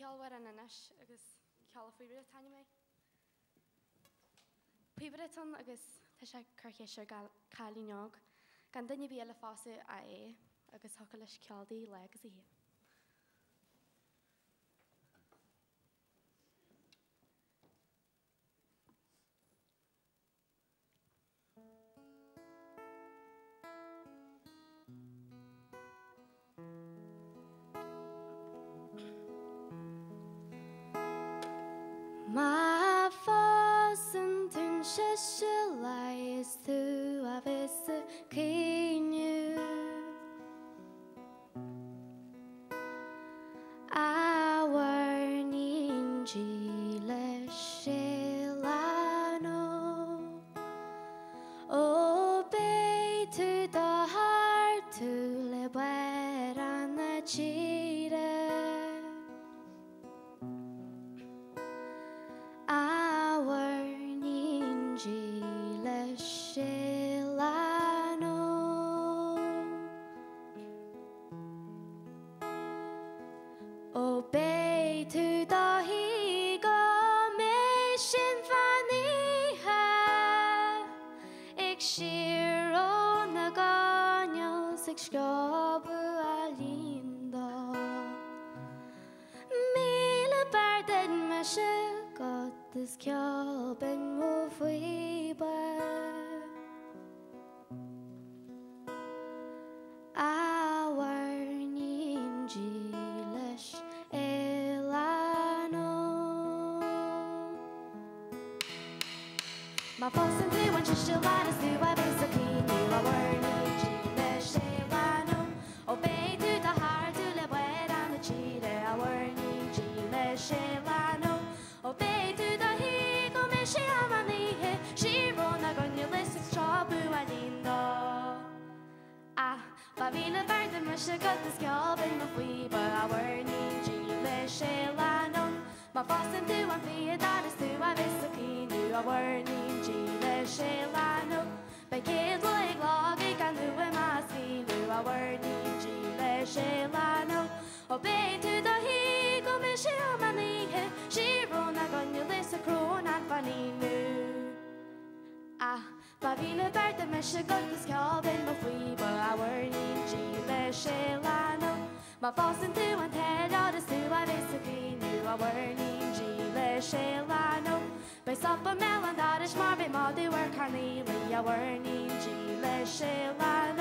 ceol war an inis agus ceol phiobaire taine mé. Phiobaire tan agus tá sé curchéisir Crann Óg gan duine bhí le fása a é agus thoca leis ceoldaí le agus í. Má fásan tún se leis tú a bheits a cíniú áhar níon dí leis Ceolán ó bé tú dá thar tú le buir an na tíre Is ceol phiobaire áhar níon dí leis Ceolán Má fásan tú an se leis tú a bheits a cíniú áhar níon dí leis Ceolán ó bé tú dá thar tú le buir an na tíre áhar níon dí leis Ceolán ó bé tú dá hí go mé sé amaníhe sírónna gonne leis trábú a líndó Ba bhíle barda mar se go is ceolban na phiobaire áhar níon dí leis Ceolán Má fásan tú an fiad is tú a bheits a cíniú áhar níon dí leis Ceolán Ba céad le ag lág ag an nua más cíniú áhar níon dí leis Ceolán ó bé tú dá hí go mé sé amaníhe sírónna gonne leis a crón an faníú Ba bhíle barda mar se go is ceolban na phiobaire áhar níon dí leis Ceolán Má fásan tú an teile is tú a bheits a cíniú áhar níon dí leis Ceolán Ba sopa me an dáris mar bheith máú ar carnílaí áhar níon dí leis Ceolán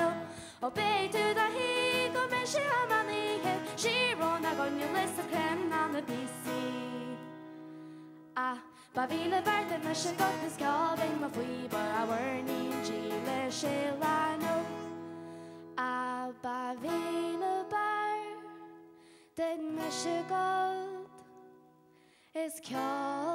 ó bé tú dá hí go mé sé amaníhe sírónna gonne leis a Crann an na bísaí Ba bhíle barda mar se go is ceolban na phiobaire áhar níon dí leis Ceolán Ba bhíle barda mar se go is ceol